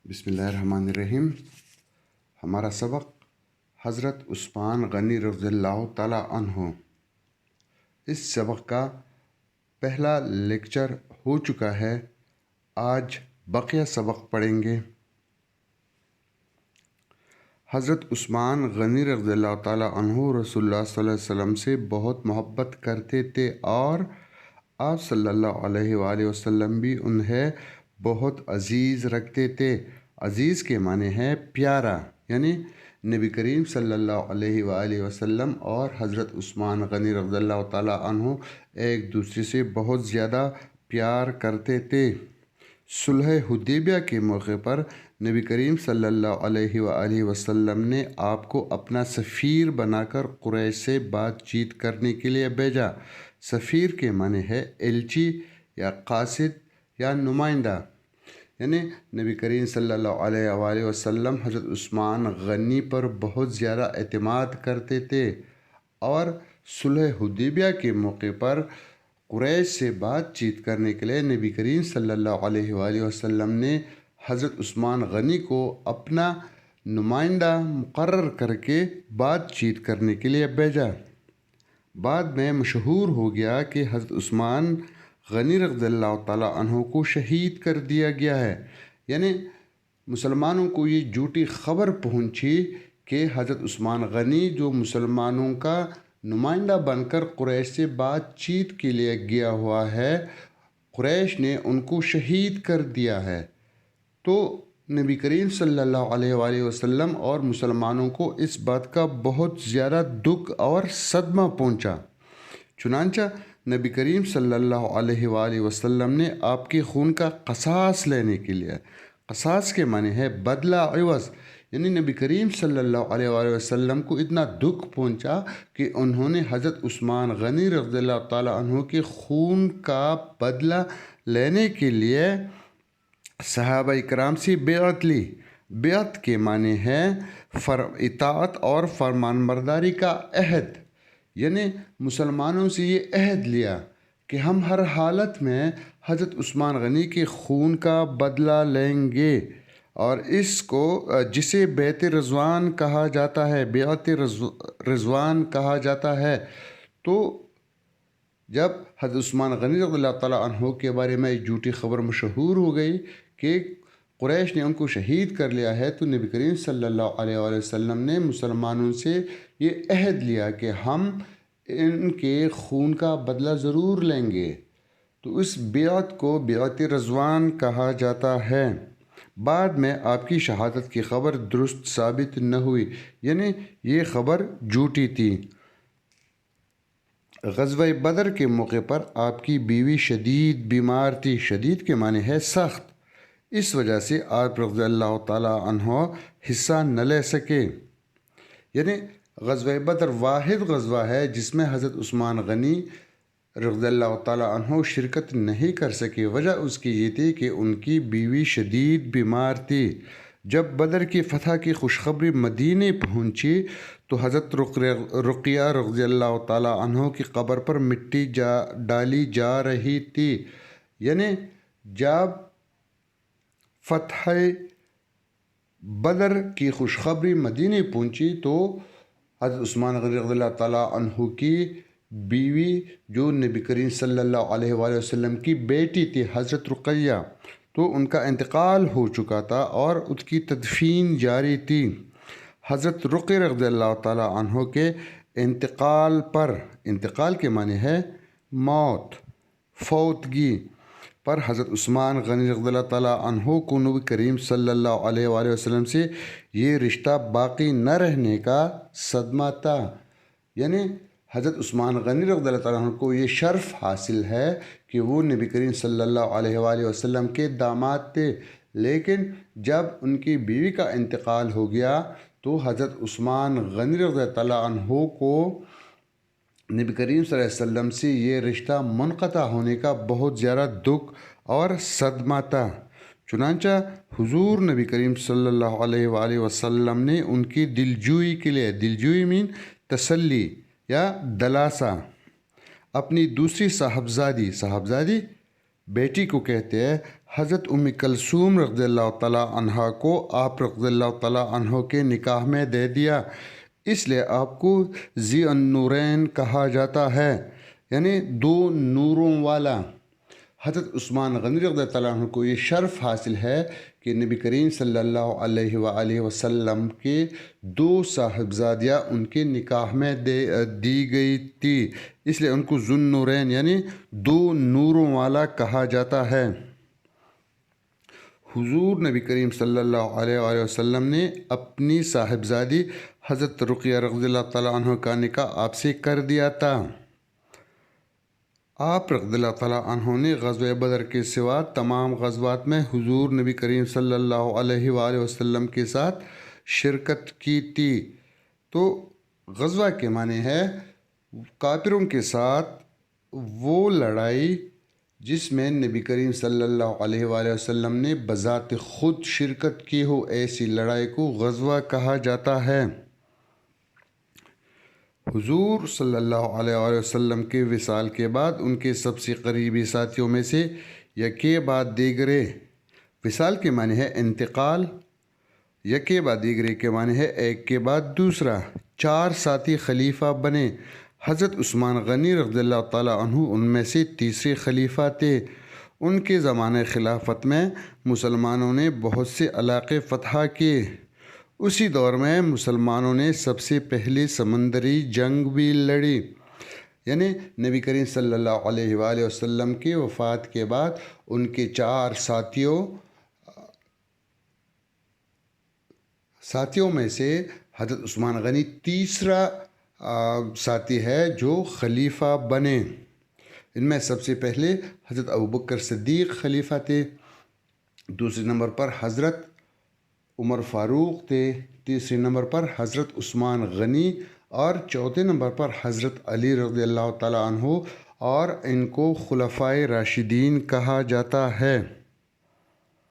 بسم اللہ الرحمن الرحیم۔ ہمارا سبق حضرت عثمان غنی رضی اللہ تعالیٰ عنہ۔ اس سبق کا پہلا لیکچر ہو چکا ہے، آج بقیہ سبق پڑھیں گے۔ حضرت عثمان غنی رضی اللہ تعالیٰ عنہ رسول اللہ صلی اللہ علیہ وسلم سے بہت محبت کرتے تھے اور آپ صلی اللہ علیہ وآلہ وسلم بھی انہیں بہت عزیز رکھتے تھے۔ عزیز کے معنی ہے پیارا، یعنی نبی کریم صلی اللہ علیہ وآلہ وسلم اور حضرت عثمان غنی رضی اللہ تعالیٰ عنہ ایک دوسرے سے بہت زیادہ پیار کرتے تھے۔ صلح حدیبیہ کے موقع پر نبی کریم صلی اللہ علیہ وآلہ وسلم نے آپ کو اپنا سفیر بنا کر قریش سے بات چیت کرنے کے لیے بھیجا۔ سفیر کے معنی ہے ایلچی یا قاصد یا نمائندہ، یعنی نبی کریم صلی اللہ علیہ وآلہ وسلم حضرت عثمان غنی پر بہت زیادہ اعتماد کرتے تھے اور صلح حدیبیہ کے موقع پر قریش سے بات چیت کرنے کے لیے نبی کریم صلی اللہ علیہ وآلہ وسلم نے حضرت عثمان غنی کو اپنا نمائندہ مقرر کر کے بات چیت کرنے کے لیے بھیجا۔ بعد میں مشہور ہو گیا کہ حضرت عثمان غنی رضی اللہ تعالیٰ عنہ کو شہید کر دیا گیا ہے، یعنی مسلمانوں کو یہ جھوٹی خبر پہنچی کہ حضرت عثمان غنی جو مسلمانوں کا نمائندہ بن کر قریش سے بات چیت کے لیے گیا ہوا ہے، قریش نے ان کو شہید کر دیا ہے۔ تو نبی کریم صلی اللہ علیہ وآلہ وسلم اور مسلمانوں کو اس بات کا بہت زیادہ دکھ اور صدمہ پہنچا۔ چنانچہ نبی کریم صلی اللہ علیہ وآلہ وسلم نے آپ کے خون کا قصاص لینے کے لیے، قصاص کے معنی ہے بدلہ عوض، یعنی نبی کریم صلی اللہ علیہ وآلہ وسلم کو اتنا دکھ پہنچا کہ انہوں نے حضرت عثمان غنی رضی اللہ تعالیٰ عنہ کے خون کا بدلہ لینے کے لیے صحابہ کرام سے بیعت لی۔ بیعت کے معنی ہے اطاعت اور فرمان برداری کا عہد، یعنی مسلمانوں سے یہ عہد لیا کہ ہم ہر حالت میں حضرت عثمان غنی کے خون کا بدلہ لیں گے، اور اس کو جسے بیعت رضوان کہا جاتا ہے، بیعت رضوان کہا جاتا ہے۔ تو جب حضرت عثمان غنی رضی اللہ تعالیٰ عنہ کے بارے میں جھوٹی خبر مشہور ہو گئی کہ قریش نے ان کو شہید کر لیا ہے، تو نبی کریم صلی اللہ علیہ وآلہ وسلم نے مسلمانوں سے یہ عہد لیا کہ ہم ان کے خون کا بدلہ ضرور لیں گے۔ تو اس بیعت کو بیعت رضوان کہا جاتا ہے۔ بعد میں آپ کی شہادت کی خبر درست ثابت نہ ہوئی، یعنی یہ خبر جھوٹی تھی۔ غزوہ بدر کے موقع پر آپ کی بیوی شدید بیمار تھی، شدید کے معنی ہے سخت، اس وجہ سے آپ رضی اللہ تعالیٰ عنہ حصہ نہ لے سکے۔ یعنی غزوہ بدر واحد غزوہ ہے جس میں حضرت عثمان غنی رضی اللہ تعالیٰ عنہ شرکت نہیں کر سکے۔ وجہ اس کی یہ تھی کہ ان کی بیوی شدید بیمار تھی۔ جب بدر کی فتح کی خوشخبری مدینے پہنچی تو حضرت رقیہ رضی اللہ تعالیٰ عنہ کی قبر پر مٹی ڈالی جا رہی تھی، یعنی جب فتح بدر کی خوشخبری مدینے پہنچی تو حضرت عثمان غنی رضی اللہ تعالیٰ عنہ کی بیوی جو نبی کریم صلی اللہ علیہ وآلہ وسلم کی بیٹی تھی حضرت رقیہ، تو ان کا انتقال ہو چکا تھا اور اس کی تدفین جاری تھی۔ حضرت رقیہ رضی اللہ تعالیٰ عنہ کے انتقال پر، انتقال کے معنی ہے موت، فوتگی پر حضرت عثمان غنی رضی اللہ تعالیٰ عنہ کو نبی کریم صلی اللہ علیہ وآلہ وسلم سے یہ رشتہ باقی نہ رہنے کا صدمہ تھا۔ یعنی حضرت عثمان غنی رضی اللہ تعالیٰ عنہ کو یہ شرف حاصل ہے کہ وہ نبی کریم صلی اللہ علیہ وآلہ وسلم کے داماد تھے، لیکن جب ان کی بیوی کا انتقال ہو گیا تو حضرت عثمان غنی رضی اللہ تعالیٰ عنہ کو نبی کریم صلی اللہ علیہ وسلم سے یہ رشتہ منقطع ہونے کا بہت زیادہ دکھ اور صدمہ تھا۔ چنانچہ حضور نبی کریم صلی اللہ علیہ وآلہ وسلم نے ان کی دلجوئی کے لیے، دلجوئی مین تسلی یا دلاسا، اپنی دوسری صاحبزادی بیٹی کو کہتے ہیں، حضرت کلثوم رضی اللہ تعالیٰ عنہا کو آپ رضی اللہ تعالیٰ عنہ کے نکاح میں دے دیا، اس لیے آپ کو ذی النورین کہا جاتا ہے، یعنی دو نوروں والا۔ حضرت عثمان غنی رضی اللہ تعالیٰ عنہ کو یہ شرف حاصل ہے کہ نبی کریم صلی اللہ علیہ وآلہ وسلم کے دو صاحبزادیاں ان کے نکاح میں دی گئی تھی، اس لیے ان کو ذو النورین یعنی دو نوروں والا کہا جاتا ہے۔ حضور نبی کریم صلی اللہ علیہ وآلہ وسلم نے اپنی صاحبزادی حضرت رقیہ رضی اللہ تعالیٰ عنہ کا نکاح آپ سے کر دیا تھا۔ آپ رضی اللہ تعالیٰ عنہ نے غزوہ بدر کے سوا تمام غزوات میں حضور نبی کریم صلی اللہ علیہ وآلہ وسلم کے ساتھ شرکت کی تھی۔ تو غزوہ کے معنی ہے کافروں کے ساتھ وہ لڑائی جس میں نبی کریم صلی اللہ علیہ وآلہ وسلم نے بذات خود شرکت کی ہو، ایسی لڑائی کو غزوہ کہا جاتا ہے۔ حضور صلی اللہ علیہ وآلہ وسلم کے وصال کے بعد ان کے سب سے قریبی ساتھیوں میں سے یکے بعد دیگرے، وصال کے معنی ہے انتقال، یکے بعد دیگرے کے معنی ہے ایک کے بعد دوسرا، 4 ساتھی خلیفہ بنے۔ حضرت عثمان غنی رضی اللہ تعالیٰ عنہ ان میں سے تیسرے خلیفہ تھے۔ ان کے زمانۂ خلافت میں مسلمانوں نے بہت سے علاقے فتح کیے۔ اسی دور میں مسلمانوں نے سب سے پہلے سمندری جنگ بھی لڑی، یعنی نبی کریم صلی اللہ علیہ وآلہ وسلم کی وفات کے بعد ان کے 4 ساتھیوں میں سے حضرت عثمان غنی تیسرا ساتھی ہے جو خلیفہ بنے۔ ان میں سب سے پہلے حضرت ابوبکر صدیق خلیفہ تھے، دوسرے نمبر پر حضرت عمر فاروق تھے، تیسرے نمبر پر حضرت عثمان غنی اور چوتھے نمبر پر حضرت علی رضی اللہ تعالیٰ عنہ، اور ان کو خلفائے راشدین کہا جاتا ہے۔